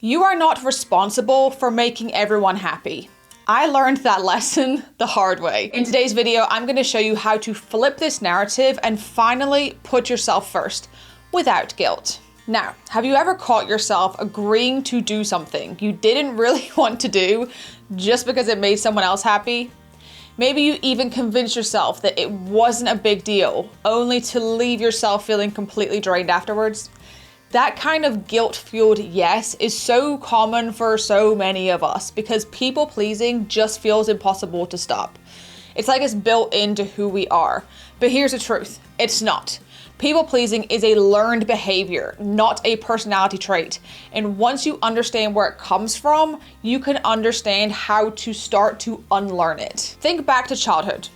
You are not responsible for making everyone happy. I learned that lesson the hard way. In today's video, I'm going to show you how to flip this narrative and finally put yourself first without guilt. Now, have you ever caught yourself agreeing to do something you didn't really want to do just because it made someone else happy? Maybe you even convinced yourself that it wasn't a big deal, only to leave yourself feeling completely drained afterwards. That kind of guilt-fueled yes is so common for so many of us because people-pleasing just feels impossible to stop. It's like it's built into who we are. But here's the truth, it's not. People-pleasing is a learned behavior, not a personality trait. And once you understand where it comes from, you can understand how to start to unlearn it. Think back to childhood,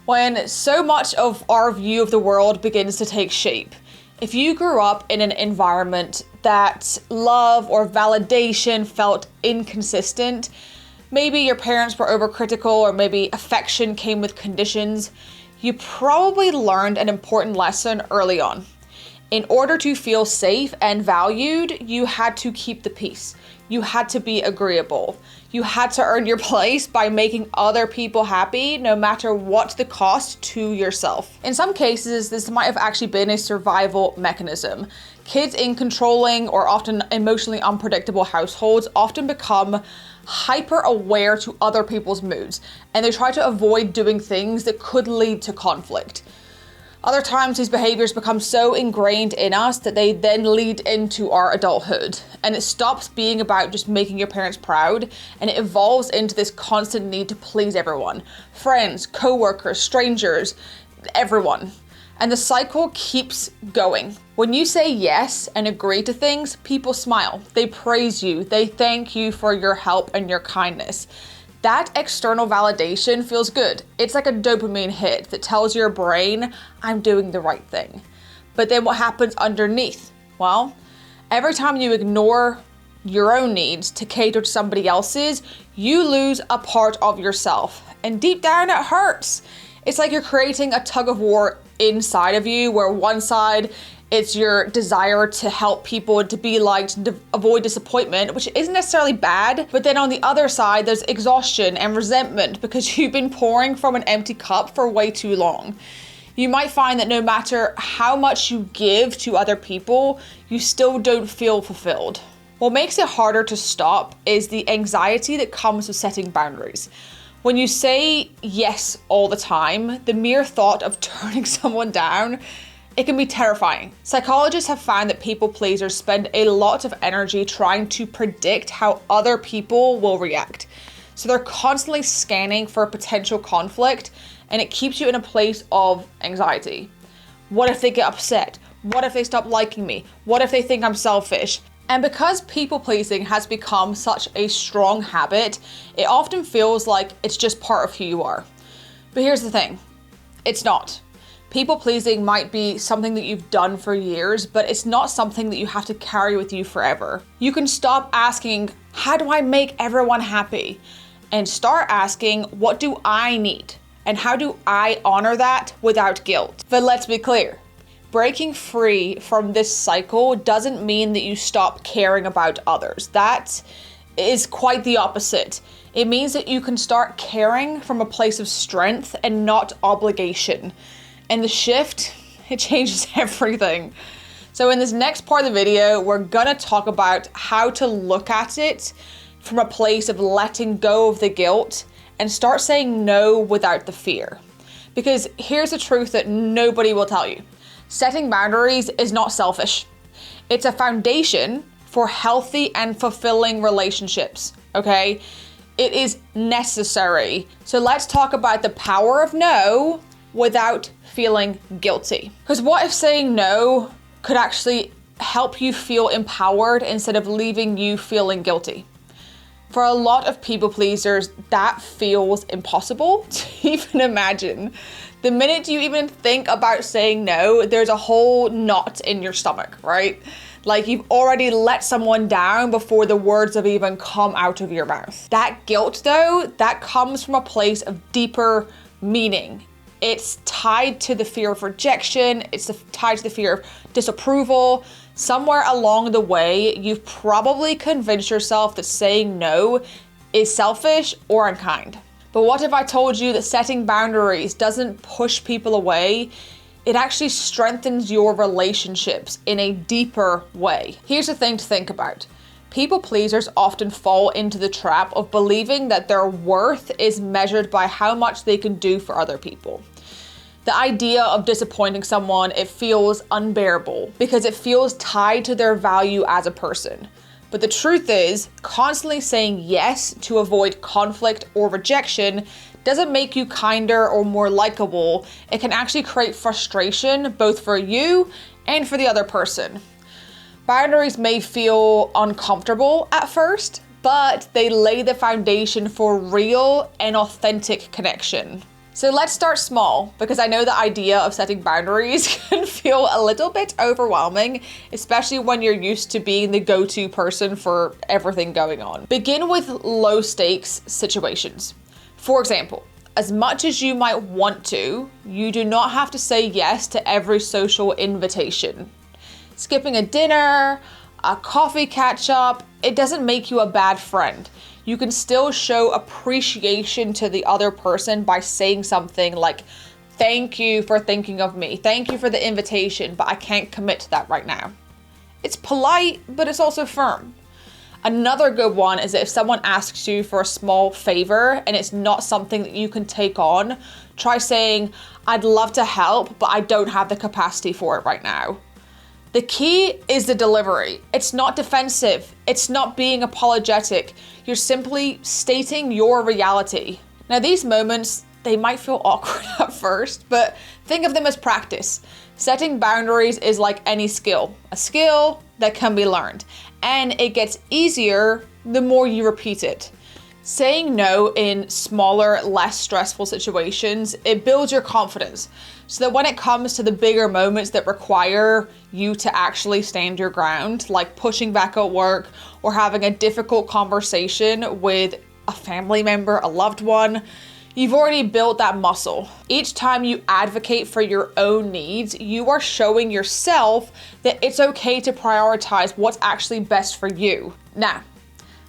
when so much of our view of the world begins to take shape. If you grew up in an environment that love or validation felt inconsistent, maybe your parents were overcritical or maybe affection came with conditions, you probably learned an important lesson early on. In order to feel safe and valued, you had to keep the peace. You had to be agreeable. You had to earn your place by making other people happy, no matter what the cost to yourself. In some cases, this might have actually been a survival mechanism. Kids in controlling or often emotionally unpredictable households often become hyper aware to other people's moods, and they try to avoid doing things that could lead to conflict. Other times, these behaviors become so ingrained in us that they then lead into our adulthood. And it stops being about just making your parents proud, and it evolves into this constant need to please everyone. Friends, co-workers, strangers, everyone. And the cycle keeps going. When you say yes and agree to things, people smile. They praise you. They thank you for your help and your kindness. That external validation feels good. It's like a dopamine hit that tells your brain, I'm doing the right thing. But then what happens underneath? Well, every time you ignore your own needs to cater to somebody else's, you lose a part of yourself. And deep down, it hurts. It's like you're creating a tug of war inside of you, where one side it's your desire to help people, to be liked, to avoid disappointment, which isn't necessarily bad. But then on the other side, there's exhaustion and resentment because you've been pouring from an empty cup for way too long. You might find that no matter how much you give to other people, you still don't feel fulfilled. What makes it harder to stop is the anxiety that comes with setting boundaries. When you say yes all the time, the mere thought of turning someone down, it can be terrifying. Psychologists have found that people pleasers spend a lot of energy trying to predict how other people will react. So they're constantly scanning for potential conflict, and it keeps you in a place of anxiety. What if they get upset? What if they stop liking me? What if they think I'm selfish? And because people pleasing has become such a strong habit, it often feels like it's just part of who you are. But here's the thing, it's not. People-pleasing might be something that you've done for years, but it's not something that you have to carry with you forever. You can stop asking, how do I make everyone happy? And start asking, what do I need? And how do I honor that without guilt? But let's be clear, breaking free from this cycle doesn't mean that you stop caring about others. That is quite the opposite. It means that you can start caring from a place of strength and not obligation. And the shift, it changes everything. So in this next part of the video, we're gonna talk about how to look at it from a place of letting go of the guilt and start saying no without the fear. Because here's the truth that nobody will tell you. Setting boundaries is not selfish. It's a foundation for healthy and fulfilling relationships, okay? It is necessary. So let's talk about the power of no without feeling guilty. Because what if saying no could actually help you feel empowered instead of leaving you feeling guilty? For a lot of people pleasers, that feels impossible to even imagine. The minute you even think about saying no, there's a whole knot in your stomach, right? Like you've already let someone down before the words have even come out of your mouth. That guilt though, that comes from a place of deeper meaning. It's tied to the fear of rejection. It's tied to the fear of disapproval. Somewhere along the way, you've probably convinced yourself that saying no is selfish or unkind. But what if I told you that setting boundaries doesn't push people away? It actually strengthens your relationships in a deeper way. Here's the thing to think about. People pleasers often fall into the trap of believing that their worth is measured by how much they can do for other people. The idea of disappointing someone, it feels unbearable because it feels tied to their value as a person. But the truth is, constantly saying yes to avoid conflict or rejection doesn't make you kinder or more likable. It can actually create frustration both for you and for the other person. Boundaries may feel uncomfortable at first, but they lay the foundation for real and authentic connection. So let's start small, because I know the idea of setting boundaries can feel a little bit overwhelming, especially when you're used to being the go-to person for everything going on. Begin with low stakes situations. For example, as much as you might want to, you do not have to say yes to every social invitation. Skipping a dinner, a coffee catch-up, it doesn't make you a bad friend. You can still show appreciation to the other person by saying something like, thank you for thinking of me. Thank you for the invitation, but I can't commit to that right now. It's polite, but it's also firm. Another good one is that if someone asks you for a small favor and it's not something that you can take on, try saying, I'd love to help, but I don't have the capacity for it right now. The key is the delivery. It's not defensive. It's not being apologetic. You're simply stating your reality. Now, these moments, they might feel awkward at first, but think of them as practice. Setting boundaries is like any skill, a skill that can be learned, and it gets easier the more you repeat it. Saying no in smaller, less stressful situations, it builds your confidence so that when it comes to the bigger moments that require you to actually stand your ground, like pushing back at work or having a difficult conversation with a family member, a loved one, you've already built that muscle. Each time you advocate for your own needs, you are showing yourself that it's okay to prioritize what's actually best for you. Now,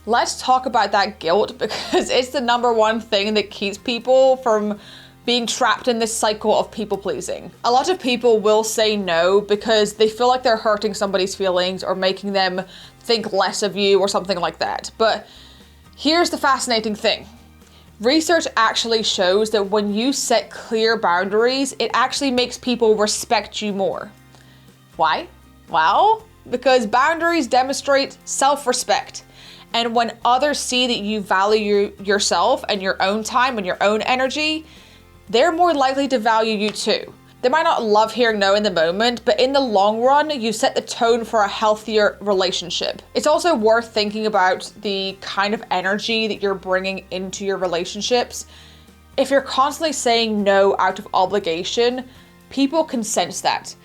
let's talk about that guilt, because it's the number one thing that keeps people from being trapped in this cycle of people pleasing. A lot of people will say no because they feel like they're hurting somebody's feelings or making them think less of you or something like that. But here's the fascinating thing. Research actually shows that when you set clear boundaries, it actually makes people respect you more. Why? Well, because boundaries demonstrate self-respect. And when others see that you value yourself and your own time and your own energy, they're more likely to value you too. They might not love hearing no in the moment, but in the long run, you set the tone for a healthier relationship. It's also worth thinking about the kind of energy that you're bringing into your relationships. If you're constantly saying no out of obligation, people can sense that.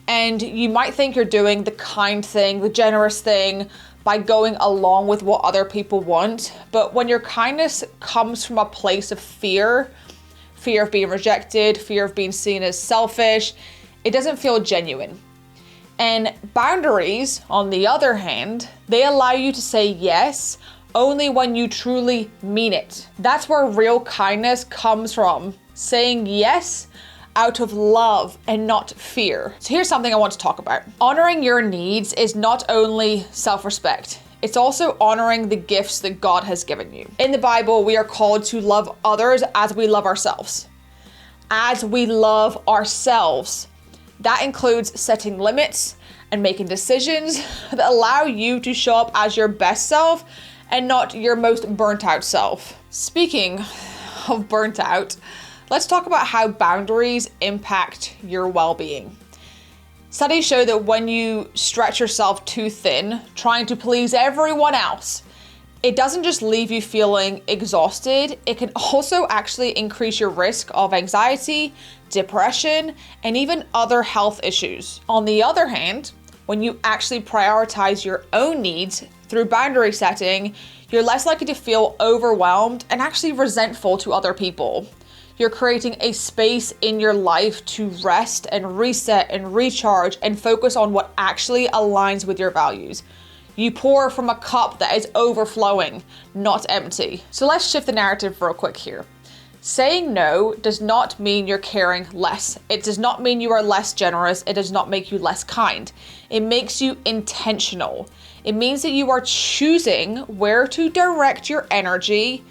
And you might think you're doing the kind thing, the generous thing, by going along with what other people want. But when your kindness comes from a place of fear of being rejected, fear of being seen as selfish, it doesn't feel genuine. And boundaries, on the other hand, they allow you to say yes only when you truly mean it. That's where real kindness comes from, saying yes out of love and not fear. So here's something I want to talk about. Honoring your needs is not only self-respect, it's also honoring the gifts that God has given you. In the Bible, we are called to love others as we love ourselves. As we love ourselves. That includes setting limits and making decisions that allow you to show up as your best self and not your most burnt out self. Speaking of burnt out, let's talk about how boundaries impact your well-being. Studies show that when you stretch yourself too thin, trying to please everyone else, it doesn't just leave you feeling exhausted, it can also actually increase your risk of anxiety, depression, and even other health issues. On the other hand, when you actually prioritize your own needs through boundary setting, you're less likely to feel overwhelmed and actually resentful to other people. You're creating a space in your life to rest and reset and recharge and focus on what actually aligns with your values. You pour from a cup that is overflowing, not empty. So let's shift the narrative real quick here. Saying no does not mean you're caring less. It does not mean you are less generous. It does not make you less kind. It makes you intentional. It means that you are choosing where to direct your energy,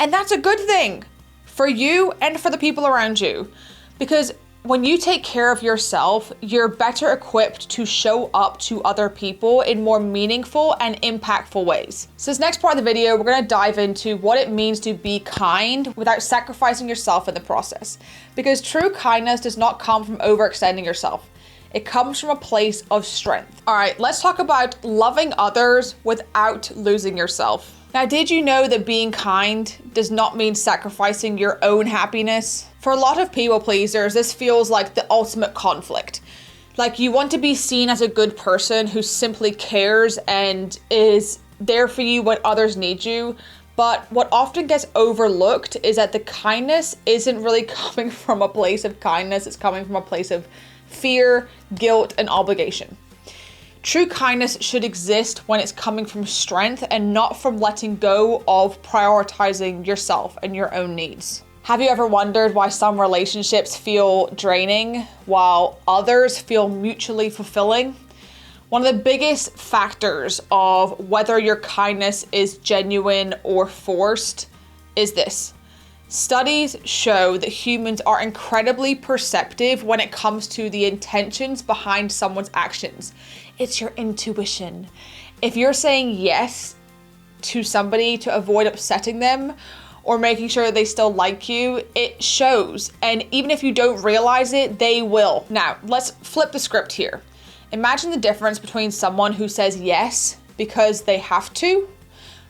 and that's a good thing for you and for the people around you. Because when you take care of yourself, you're better equipped to show up to other people in more meaningful and impactful ways. So this next part of the video, we're gonna dive into what it means to be kind without sacrificing yourself in the process. Because true kindness does not come from overextending yourself. It comes from a place of strength. All right, let's talk about loving others without losing yourself. Now, did you know that being kind does not mean sacrificing your own happiness? For a lot of people pleasers, this feels like the ultimate conflict. Like, you want to be seen as a good person who simply cares and is there for you when others need you. But what often gets overlooked is that the kindness isn't really coming from a place of kindness. It's coming from a place of fear, guilt, and obligation. True kindness should exist when it's coming from strength and not from letting go of prioritizing yourself and your own needs. Have you ever wondered why some relationships feel draining while others feel mutually fulfilling? One of the biggest factors of whether your kindness is genuine or forced is this. Studies show that humans are incredibly perceptive when it comes to the intentions behind someone's actions. It's your intuition. If you're saying yes to somebody to avoid upsetting them or making sure they still like you, it shows. And even if you don't realize it, they will. Now, let's flip the script here. Imagine the difference between someone who says yes because they have to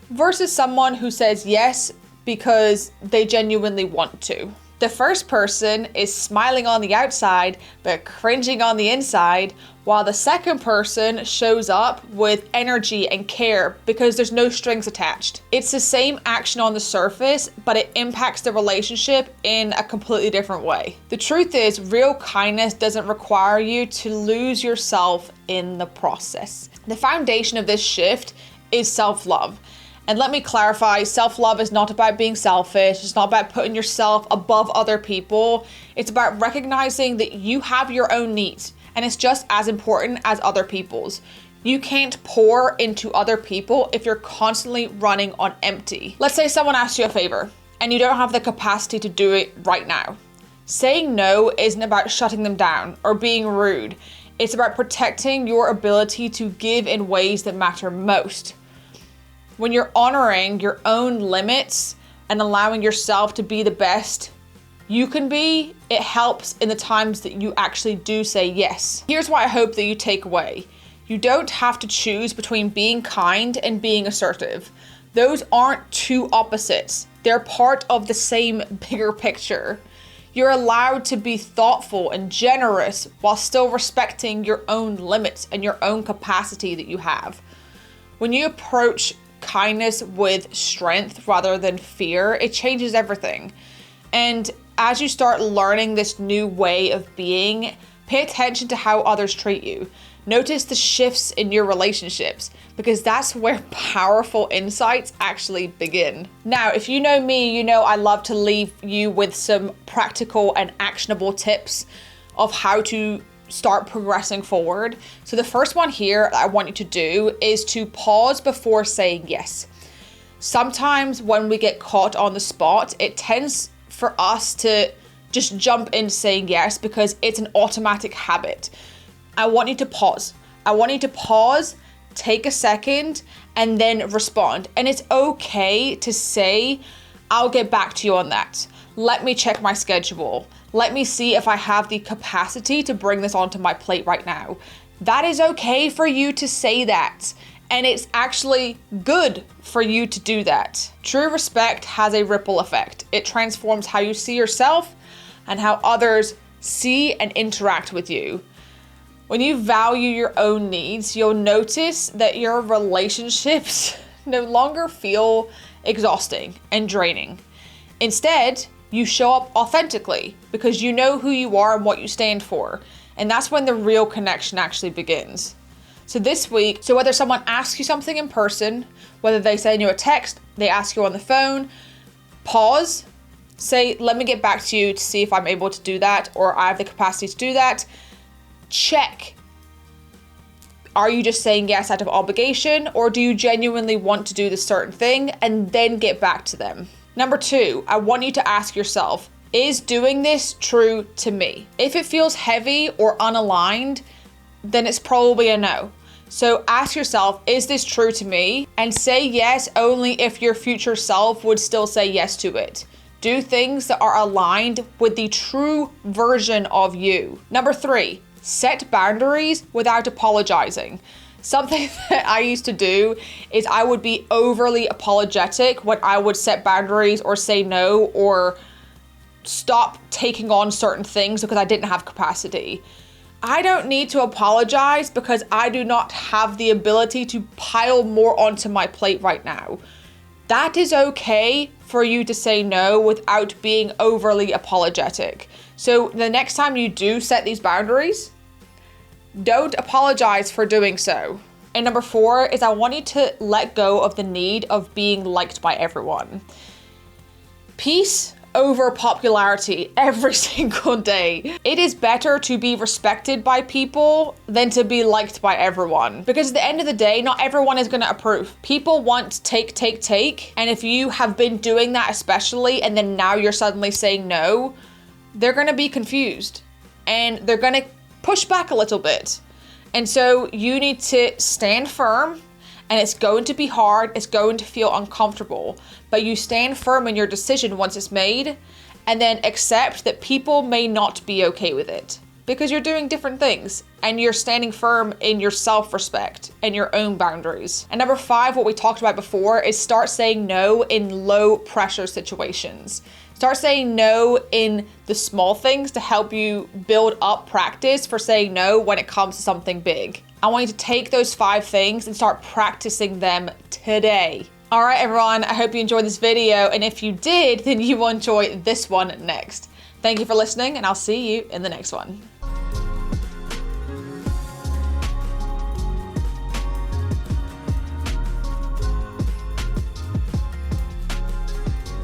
versus someone who says yes because they genuinely want to. The first person is smiling on the outside, but cringing on the inside, while the second person shows up with energy and care because there's no strings attached. It's the same action on the surface, but it impacts the relationship in a completely different way. The truth is, real kindness doesn't require you to lose yourself in the process. The foundation of this shift is self-love. And let me clarify, self-love is not about being selfish. It's not about putting yourself above other people. It's about recognizing that you have your own needs, and it's just as important as other people's. You can't pour into other people if you're constantly running on empty. Let's say someone asks you a favor, and you don't have the capacity to do it right now. Saying no isn't about shutting them down or being rude. It's about protecting your ability to give in ways that matter most. When you're honoring your own limits and allowing yourself to be the best you can be, it helps in the times that you actually do say yes. Here's what I hope that you take away. You don't have to choose between being kind and being assertive. Those aren't two opposites. They're part of the same bigger picture. You're allowed to be thoughtful and generous while still respecting your own limits and your own capacity that you have. When you approach kindness with strength rather than fear, it changes everything. And as you start learning this new way of being, pay attention to how others treat you. Notice the shifts in your relationships, because that's where powerful insights actually begin. Now, if you know me, you know I love to leave you with some practical and actionable tips of how to start progressing forward. So the first one here that I want you to do is to pause before saying yes. Sometimes when we get caught on the spot, it tends for us to just jump in saying yes because it's an automatic habit. I want you to pause. I want you to pause, take a second, and then respond. And it's okay to say, I'll get back to you on that. Let me check my schedule. Let me see if I have the capacity to bring this onto my plate right now. That is okay for you to say that. And it's actually good for you to do that. True respect has a ripple effect. It transforms how you see yourself and how others see and interact with you. When you value your own needs, you'll notice that your relationships no longer feel exhausting and draining. Instead, you show up authentically because you know who you are and what you stand for. And that's when the real connection actually begins. So this week, whether someone asks you something in person, whether they send you a text, they ask you on the phone, pause, say, let me get back to you to see if I'm able to do that or I have the capacity to do that. Check. Are you just saying yes out of obligation, or do you genuinely want to do this certain thing, and then get back to them? Number 2, I want you to ask yourself, is doing this true to me? If it feels heavy or unaligned, then it's probably a no. So ask yourself, is this true to me? And say yes only if your future self would still say yes to it. Do things that are aligned with the true version of you. Number 3, set boundaries without apologizing. Something that I used to do is I would be overly apologetic when I would set boundaries or say no or stop taking on certain things because I didn't have capacity. I don't need to apologize because I do not have the ability to pile more onto my plate right now. That is okay for you to say no without being overly apologetic. So the next time you do set these boundaries, don't apologize for doing so. And number 4 is I want you to let go of the need of being liked by everyone. Peace over popularity every single day. It is better to be respected by people than to be liked by everyone. Because at the end of the day, not everyone is gonna approve. People want take. And if you have been doing that especially, and then now you're suddenly saying no, they're gonna be confused. And they're gonna push back a little bit. And so you need to stand firm, and it's going to be hard, it's going to feel uncomfortable, but you stand firm in your decision once it's made, and then accept that people may not be okay with it because you're doing different things and you're standing firm in your self-respect and your own boundaries. And number 5, what we talked about before, is start saying no in low pressure situations. Start saying no in the small things to help you build up practice for saying no when it comes to something big. I want you to take those 5 things and start practicing them today. All right, everyone, I hope you enjoyed this video. And if you did, then you will enjoy this one next. Thank you for listening, and I'll see you in the next one.